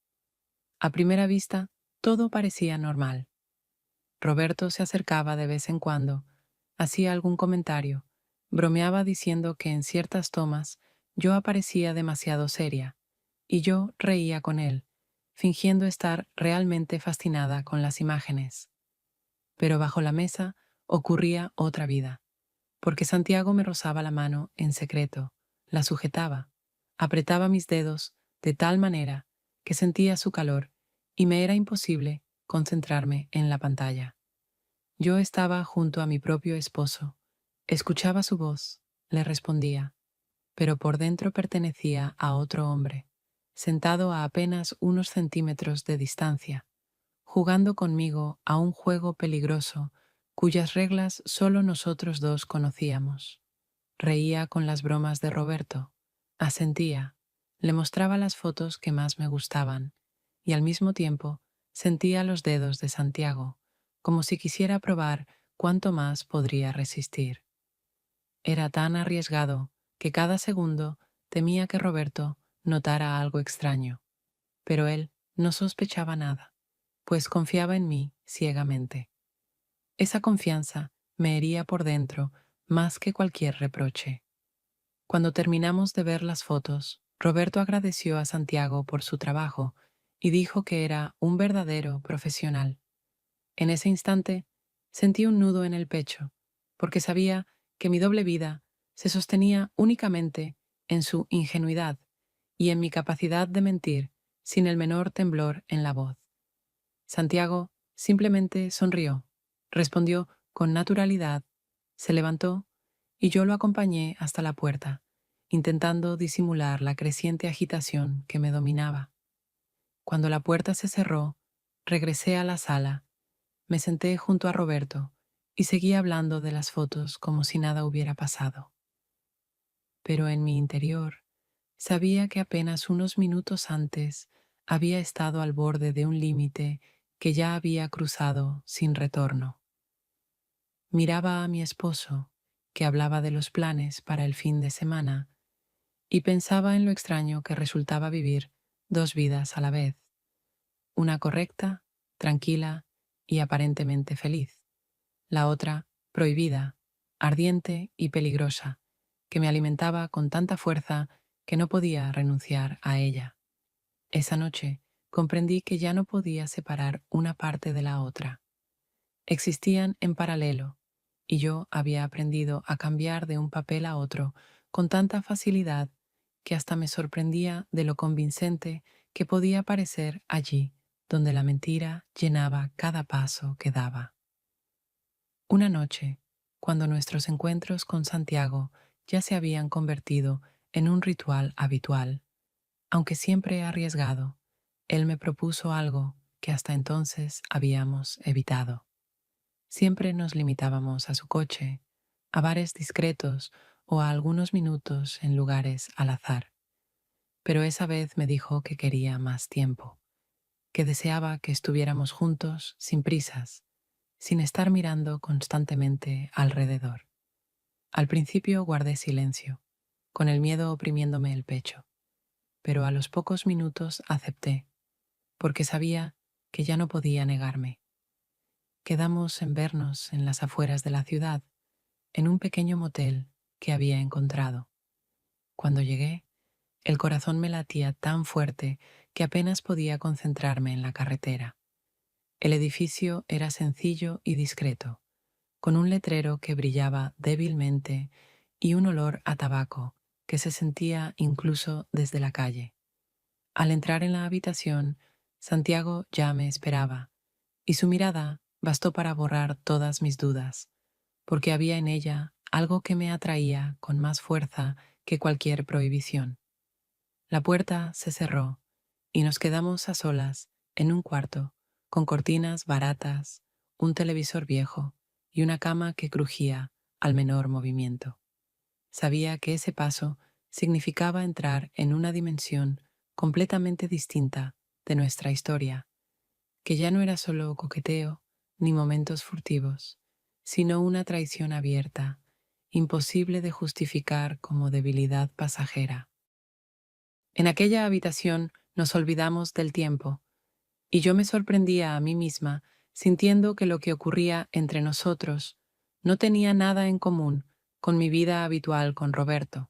A primera vista, todo parecía normal. Roberto se acercaba de vez en cuando, hacía algún comentario, bromeaba diciendo que en ciertas tomas yo aparecía demasiado seria, y yo reía con él, fingiendo estar realmente fascinada con las imágenes. Pero bajo la mesa ocurría otra vida, porque Santiago me rozaba la mano en secreto, la sujetaba, apretaba mis dedos de tal manera que sentía su calor y me era imposible concentrarme en la pantalla. Yo estaba junto a mi propio esposo, escuchaba su voz, le respondía, pero por dentro pertenecía a otro hombre, sentado a apenas unos centímetros de distancia, jugando conmigo a un juego peligroso cuyas reglas solo nosotros dos conocíamos. Reía con las bromas de Roberto, asentía, le mostraba las fotos que más me gustaban, y al mismo tiempo sentía los dedos de Santiago, como si quisiera probar cuánto más podría resistir. Era tan arriesgado que cada segundo temía que Roberto notara algo extraño, pero él no sospechaba nada, pues confiaba en mí ciegamente. Esa confianza me hería por dentro más que cualquier reproche. Cuando terminamos de ver las fotos, Roberto agradeció a Santiago por su trabajo y dijo que era un verdadero profesional. En ese instante sentí un nudo en el pecho, porque sabía que mi doble vida se sostenía únicamente en su ingenuidad y en mi capacidad de mentir sin el menor temblor en la voz. Santiago simplemente sonrió, respondió con naturalidad, se levantó y yo lo acompañé hasta la puerta, intentando disimular la creciente agitación que me dominaba. Cuando la puerta se cerró, regresé a la sala, me senté junto a Roberto y seguí hablando de las fotos como si nada hubiera pasado. Pero en mi interior sabía que apenas unos minutos antes había estado al borde de un límite que ya había cruzado sin retorno. Miraba a mi esposo, que hablaba de los planes para el fin de semana, y pensaba en lo extraño que resultaba vivir dos vidas a la vez, una correcta, tranquila y aparentemente feliz, la otra prohibida, ardiente y peligrosa, que me alimentaba con tanta fuerza que no podía renunciar a ella. Esa noche comprendí que ya no podía separar una parte de la otra. Existían en paralelo, y yo había aprendido a cambiar de un papel a otro con tanta facilidad que hasta me sorprendía de lo convincente que podía parecer allí, donde la mentira llenaba cada paso que daba. Una noche, cuando nuestros encuentros con Santiago ya se habían convertido en un ritual habitual, aunque siempre arriesgado, él me propuso algo que hasta entonces habíamos evitado. Siempre nos limitábamos a su coche, a bares discretos o a algunos minutos en lugares al azar. Pero esa vez me dijo que quería más tiempo, que deseaba que estuviéramos juntos sin prisas, sin estar mirando constantemente alrededor. Al principio guardé silencio, con el miedo oprimiéndome el pecho, pero a los pocos minutos acepté, porque sabía que ya no podía negarme. Quedamos en vernos en las afueras de la ciudad, en un pequeño motel que había encontrado. Cuando llegué, el corazón me latía tan fuerte que apenas podía concentrarme en la carretera. El edificio era sencillo y discreto, con un letrero que brillaba débilmente y un olor a tabaco que se sentía incluso desde la calle. Al entrar en la habitación, Santiago ya me esperaba, y su mirada bastó para borrar todas mis dudas, porque había en ella algo que me atraía con más fuerza que cualquier prohibición. La puerta se cerró y nos quedamos a solas en un cuarto, con cortinas baratas, un televisor viejo y una cama que crujía al menor movimiento. Sabía que ese paso significaba entrar en una dimensión completamente distinta de nuestra historia, que ya no era solo coqueteo ni momentos furtivos, sino una traición abierta, imposible de justificar como debilidad pasajera. En aquella habitación nos olvidamos del tiempo, y yo me sorprendía a mí misma sintiendo que lo que ocurría entre nosotros no tenía nada en común con mi vida habitual con Roberto.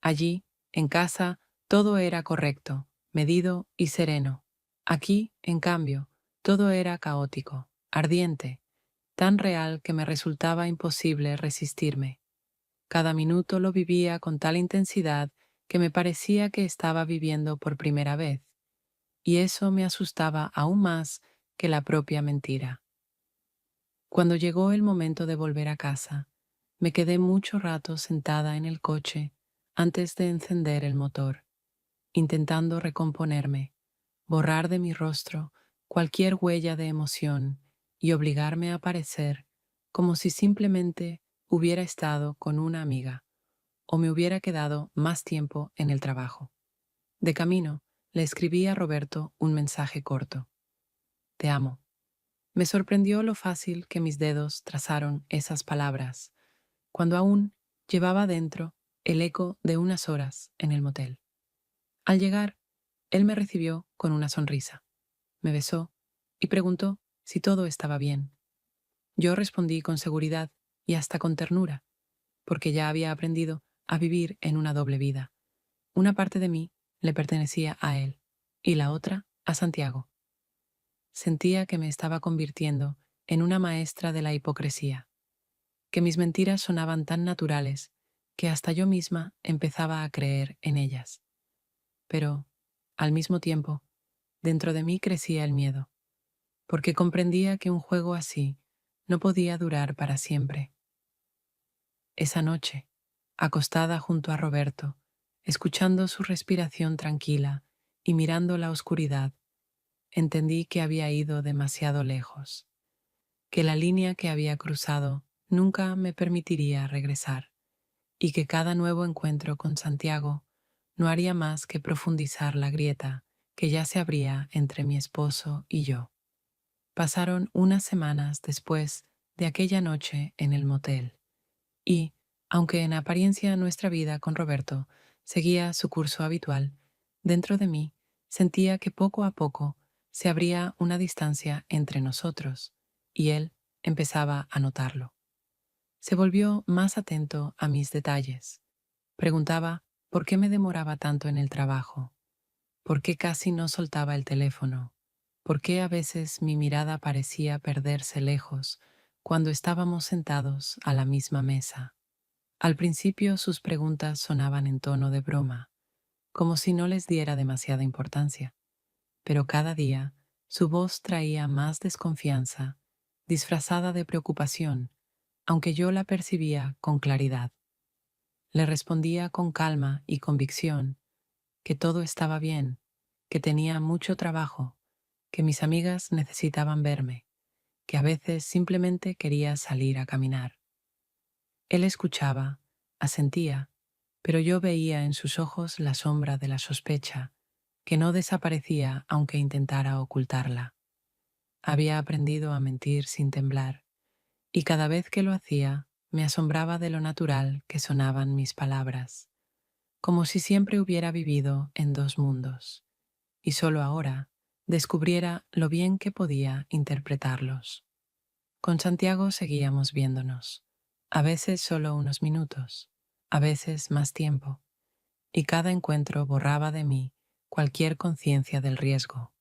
Allí, en casa, todo era correcto, medido y sereno. Aquí, en cambio, todo era caótico, ardiente, tan real que me resultaba imposible resistirme. Cada minuto lo vivía con tal intensidad que me parecía que estaba viviendo por primera vez, y eso me asustaba aún más que la propia mentira. Cuando llegó el momento de volver a casa, me quedé mucho rato sentada en el coche antes de encender el motor, intentando recomponerme, borrar de mi rostro cualquier huella de emoción y obligarme a parecer como si simplemente hubiera estado con una amiga o me hubiera quedado más tiempo en el trabajo. De camino, le escribí a Roberto un mensaje corto. Te amo. Me sorprendió lo fácil que mis dedos trazaron esas palabras, cuando aún llevaba dentro el eco de unas horas en el motel. Al llegar, él me recibió con una sonrisa, me besó y preguntó si todo estaba bien. Yo respondí con seguridad y hasta con ternura, porque ya había aprendido a vivir en una doble vida. Una parte de mí le pertenecía a él y la otra a Santiago. Sentía que me estaba convirtiendo en una maestra de la hipocresía, que mis mentiras sonaban tan naturales que hasta yo misma empezaba a creer en ellas. Pero, al mismo tiempo, dentro de mí crecía el miedo, porque comprendía que un juego así no podía durar para siempre. Esa noche, acostada junto a Roberto, escuchando su respiración tranquila y mirando la oscuridad, entendí que había ido demasiado lejos, que la línea que había cruzado nunca me permitiría regresar y que cada nuevo encuentro con Santiago no haría más que profundizar la grieta que ya se abría entre mi esposo y yo. Pasaron unas semanas después de aquella noche en el motel y, aunque en apariencia nuestra vida con Roberto seguía su curso habitual, dentro de mí sentía que poco a poco se abría una distancia entre nosotros y él empezaba a notarlo. Se volvió más atento a mis detalles. Preguntaba por qué me demoraba tanto en el trabajo, por qué casi no soltaba el teléfono, por qué a veces mi mirada parecía perderse lejos cuando estábamos sentados a la misma mesa. Al principio sus preguntas sonaban en tono de broma, como si no les diera demasiada importancia, pero cada día su voz traía más desconfianza, disfrazada de preocupación, aunque yo la percibía con claridad. Le respondía con calma y convicción que todo estaba bien, que tenía mucho trabajo, que mis amigas necesitaban verme, que a veces simplemente quería salir a caminar. Él escuchaba, asentía, pero yo veía en sus ojos la sombra de la sospecha, que no desaparecía aunque intentara ocultarla. Había aprendido a mentir sin temblar, y cada vez que lo hacía, me asombraba de lo natural que sonaban mis palabras, como si siempre hubiera vivido en dos mundos, y solo ahora descubriera lo bien que podía interpretarlos. Con Santiago seguíamos viéndonos, a veces solo unos minutos, a veces más tiempo, y cada encuentro borraba de mí cualquier conciencia del riesgo,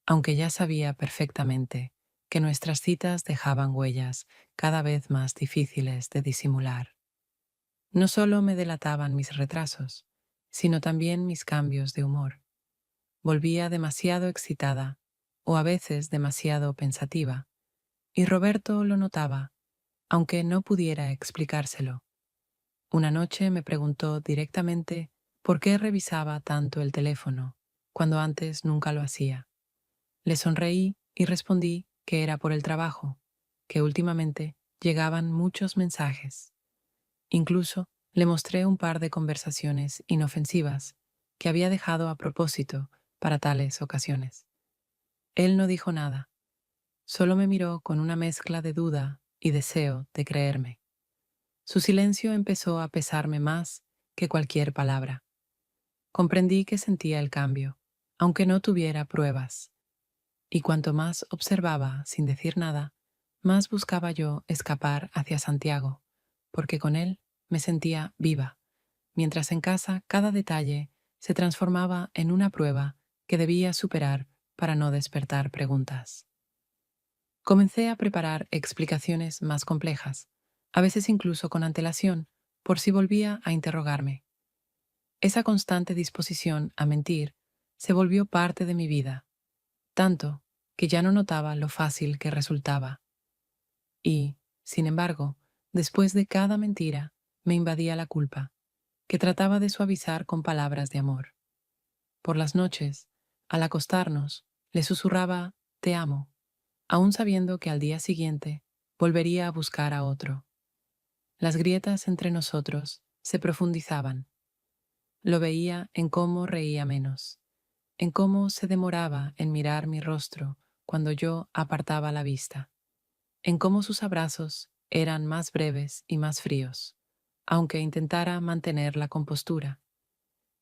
aunque ya sabía perfectamente que nuestras citas dejaban huellas cada vez más difíciles de disimular. No solo me delataban mis retrasos, sino también mis cambios de humor. Volvía demasiado excitada o a veces demasiado pensativa, y Roberto lo notaba, aunque no pudiera explicárselo. Una noche me preguntó directamente por qué revisaba tanto el teléfono, cuando antes nunca lo hacía. Le sonreí y respondí que era por el trabajo, que últimamente llegaban muchos mensajes. Incluso le mostré un par de conversaciones inofensivas que había dejado a propósito para tales ocasiones. Él no dijo nada, solo me miró con una mezcla de duda y deseo de creerme. Su silencio empezó a pesarme más que cualquier palabra. Comprendí que sentía el cambio, aunque no tuviera pruebas, y cuanto más observaba sin decir nada, más buscaba yo escapar hacia Santiago, porque con él me sentía viva, mientras en casa cada detalle se transformaba en una prueba que debía superar para no despertar preguntas. Comencé a preparar explicaciones más complejas, a veces incluso con antelación, por si volvía a interrogarme. Esa constante disposición a mentir se volvió parte de mi vida, tanto que ya no notaba lo fácil que resultaba. Y, sin embargo, después de cada mentira, me invadía la culpa, que trataba de suavizar con palabras de amor. Por las noches, al acostarnos, le susurraba «te amo», aún sabiendo que al día siguiente volvería a buscar a otro. Las grietas entre nosotros se profundizaban. Lo veía en cómo reía menos, en cómo se demoraba en mirar mi rostro cuando yo apartaba la vista, en cómo sus abrazos eran más breves y más fríos, aunque intentara mantener la compostura,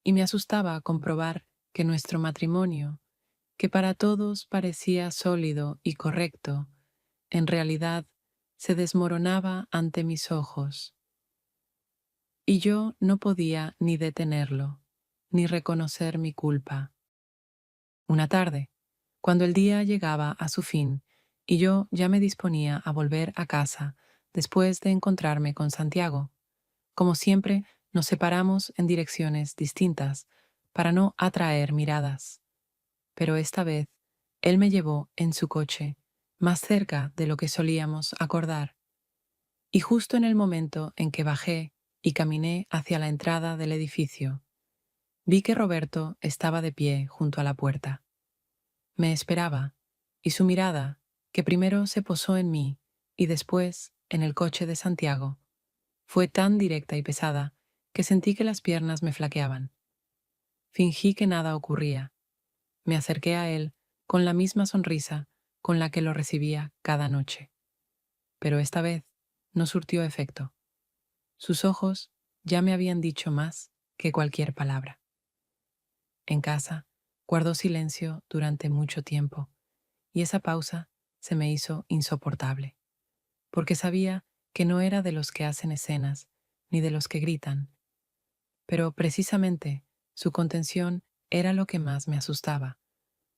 y me asustaba comprobar que nuestro matrimonio, que para todos parecía sólido y correcto, en realidad se desmoronaba ante mis ojos, y yo no podía ni detenerlo, ni reconocer mi culpa. Una tarde, cuando el día llegaba a su fin y yo ya me disponía a volver a casa después de encontrarme con Santiago, como siempre nos separamos en direcciones distintas para no atraer miradas, pero esta vez él me llevó en su coche más cerca de lo que solíamos acordar, y justo en el momento en que bajé y caminé hacia la entrada del edificio, vi que Roberto estaba de pie junto a la puerta. Me esperaba, y su mirada, que primero se posó en mí y después en el coche de Santiago, fue tan directa y pesada que sentí que las piernas me flaqueaban. Fingí que nada ocurría. Me acerqué a él con la misma sonrisa con la que lo recibía cada noche. Pero esta vez no surtió efecto. Sus ojos ya me habían dicho más que cualquier palabra. En casa, guardó silencio durante mucho tiempo, y esa pausa se me hizo insoportable, porque sabía que no era de los que hacen escenas ni de los que gritan, pero precisamente su contención era lo que más me asustaba,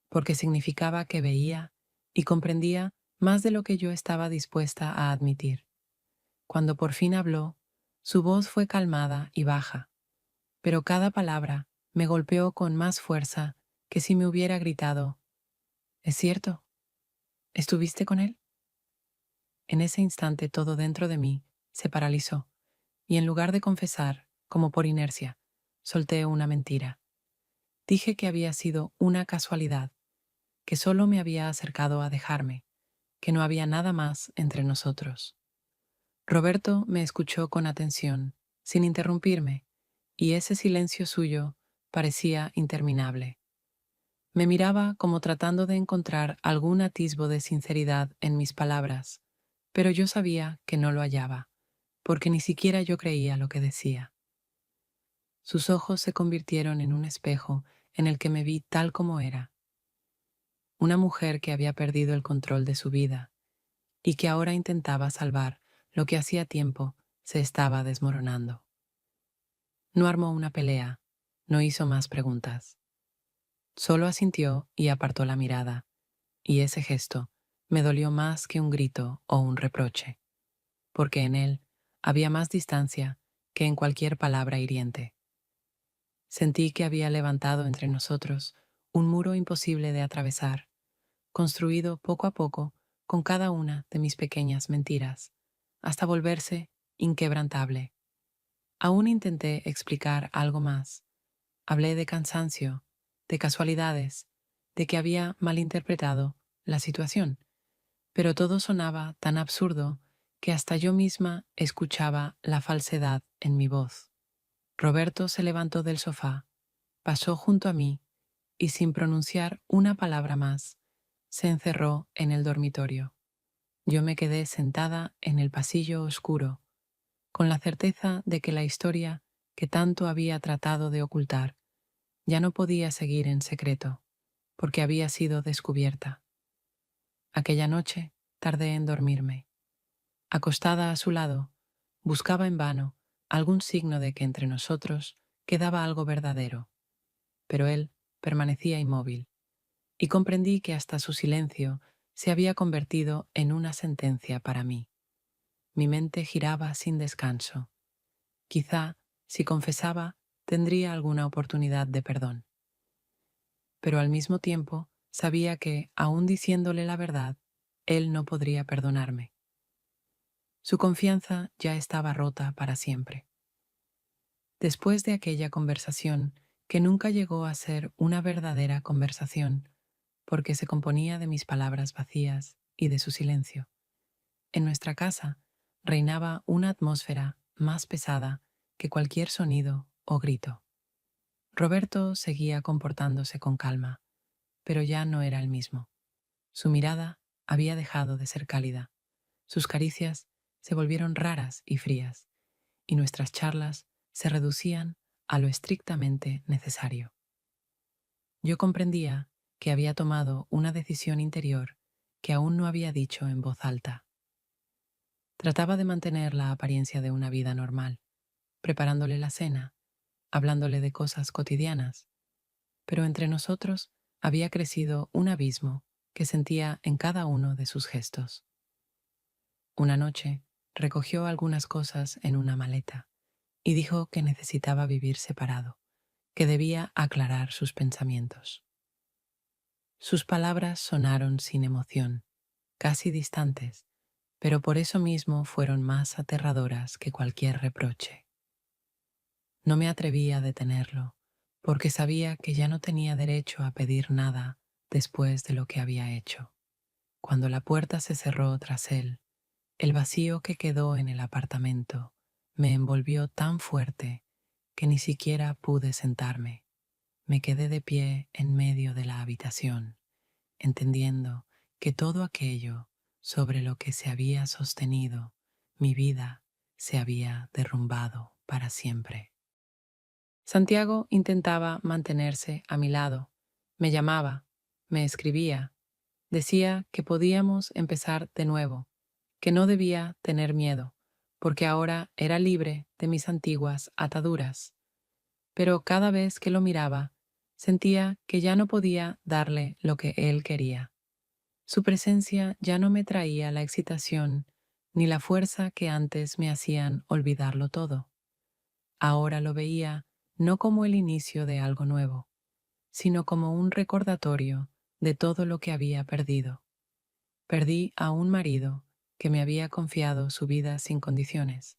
porque significaba que veía y comprendía más de lo que yo estaba dispuesta a admitir. Cuando por fin habló, su voz fue calmada y baja, pero cada palabra me golpeó con más fuerza que si me hubiera gritado: ¿es cierto? ¿Estuviste con él? En ese instante todo dentro de mí se paralizó, y en lugar de confesar, como por inercia, solté una mentira. Dije que había sido una casualidad, que solo me había acercado a dejarme, que no había nada más entre nosotros. Roberto me escuchó con atención, sin interrumpirme, y ese silencio suyo parecía interminable. Me miraba como tratando de encontrar algún atisbo de sinceridad en mis palabras, pero yo sabía que no lo hallaba, porque ni siquiera yo creía lo que decía. Sus ojos se convirtieron en un espejo en el que me vi tal como era, una mujer que había perdido el control de su vida y que ahora intentaba salvar lo que hacía tiempo se estaba desmoronando. No armó una pelea, no hizo más preguntas. Solo asintió y apartó la mirada, y ese gesto me dolió más que un grito o un reproche, porque en él había más distancia que en cualquier palabra hiriente. Sentí que había levantado entre nosotros un muro imposible de atravesar, construido poco a poco con cada una de mis pequeñas mentiras, hasta volverse inquebrantable. Aún intenté explicar algo más. Hablé de cansancio, de casualidades, de que había malinterpretado la situación, pero todo sonaba tan absurdo que hasta yo misma escuchaba la falsedad en mi voz. Roberto se levantó del sofá, pasó junto a mí y sin pronunciar una palabra más, se encerró en el dormitorio. Yo me quedé sentada en el pasillo oscuro, con la certeza de que la historia que tanto había tratado de ocultar ya no podía seguir en secreto, porque había sido descubierta. Aquella noche tardé en dormirme. Acostada a su lado, buscaba en vano algún signo de que entre nosotros quedaba algo verdadero, pero él permanecía inmóvil, y comprendí que hasta su silencio se había convertido en una sentencia para mí. Mi mente giraba sin descanso. Quizá, si confesaba, tendría alguna oportunidad de perdón. Pero al mismo tiempo sabía que, aun diciéndole la verdad, él no podría perdonarme. Su confianza ya estaba rota para siempre. Después de aquella conversación, que nunca llegó a ser una verdadera conversación, porque se componía de mis palabras vacías y de su silencio, en nuestra casa reinaba una atmósfera más pesada que cualquier sonido o grito. Roberto seguía comportándose con calma, pero ya no era el mismo. Su mirada había dejado de ser cálida, sus caricias se volvieron raras y frías, y nuestras charlas se reducían a lo estrictamente necesario. Yo comprendía que había tomado una decisión interior que aún no había dicho en voz alta. Trataba de mantener la apariencia de una vida normal, preparándole la cena, hablándole de cosas cotidianas, pero entre nosotros había crecido un abismo que sentía en cada uno de sus gestos. Una noche recogió algunas cosas en una maleta y dijo que necesitaba vivir separado, que debía aclarar sus pensamientos. Sus palabras sonaron sin emoción, casi distantes, pero por eso mismo fueron más aterradoras que cualquier reproche. No me atreví a detenerlo, porque sabía que ya no tenía derecho a pedir nada después de lo que había hecho. Cuando la puerta se cerró tras él, el vacío que quedó en el apartamento me envolvió tan fuerte que ni siquiera pude sentarme. Me quedé de pie en medio de la habitación, entendiendo que todo aquello sobre lo que se había sostenido mi vida se había derrumbado para siempre. Santiago intentaba mantenerse a mi lado. Me llamaba, me escribía, decía que podíamos empezar de nuevo, que no debía tener miedo, porque ahora era libre de mis antiguas ataduras. Pero cada vez que lo miraba, sentía que ya no podía darle lo que él quería. Su presencia ya no me traía la excitación ni la fuerza que antes me hacían olvidarlo todo. Ahora lo veía no como el inicio de algo nuevo, sino como un recordatorio de todo lo que había perdido. Perdí a un marido que me había confiado su vida sin condiciones.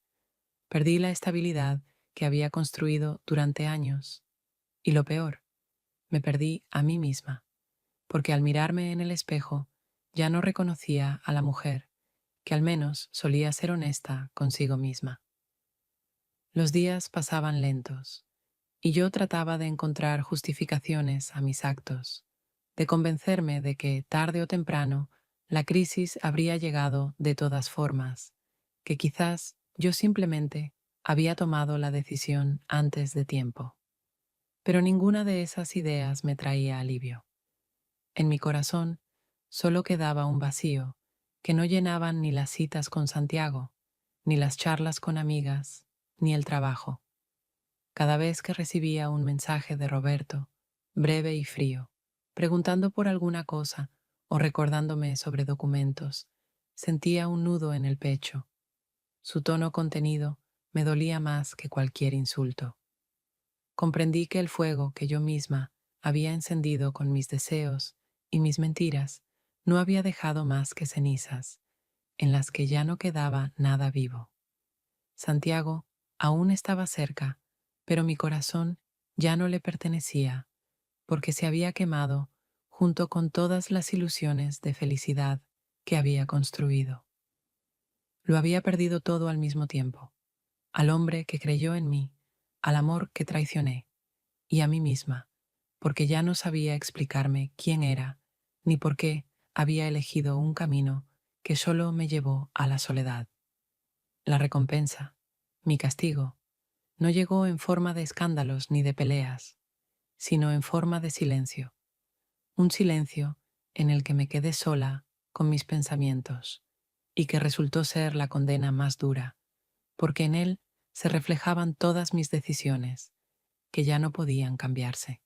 Perdí la estabilidad que había construido durante años. Y lo peor, me perdí a mí misma, porque al mirarme en el espejo ya no reconocía a la mujer que al menos solía ser honesta consigo misma. Los días pasaban lentos, y yo trataba de encontrar justificaciones a mis actos, de convencerme de que tarde o temprano la crisis habría llegado de todas formas, que quizás yo simplemente había tomado la decisión antes de tiempo. Pero ninguna de esas ideas me traía alivio. En mi corazón solo quedaba un vacío que no llenaban ni las citas con Santiago, ni las charlas con amigas, ni el trabajo. Cada vez que recibía un mensaje de Roberto, breve y frío, preguntando por alguna cosa o recordándome sobre documentos, sentía un nudo en el pecho. Su tono contenido me dolía más que cualquier insulto. Comprendí que el fuego que yo misma había encendido con mis deseos y mis mentiras no había dejado más que cenizas, en las que ya no quedaba nada vivo. Santiago aún estaba cerca, pero mi corazón ya no le pertenecía, porque se había quemado junto con todas las ilusiones de felicidad que había construido. Lo había perdido todo al mismo tiempo, al hombre que creyó en mí, al amor que traicioné, y a mí misma, porque ya no sabía explicarme quién era, ni por qué había elegido un camino que solo me llevó a la soledad. La recompensa, mi castigo, no llegó en forma de escándalos ni de peleas, sino en forma de silencio, un silencio en el que me quedé sola con mis pensamientos y que resultó ser la condena más dura, porque en él se reflejaban todas mis decisiones, que ya no podían cambiarse.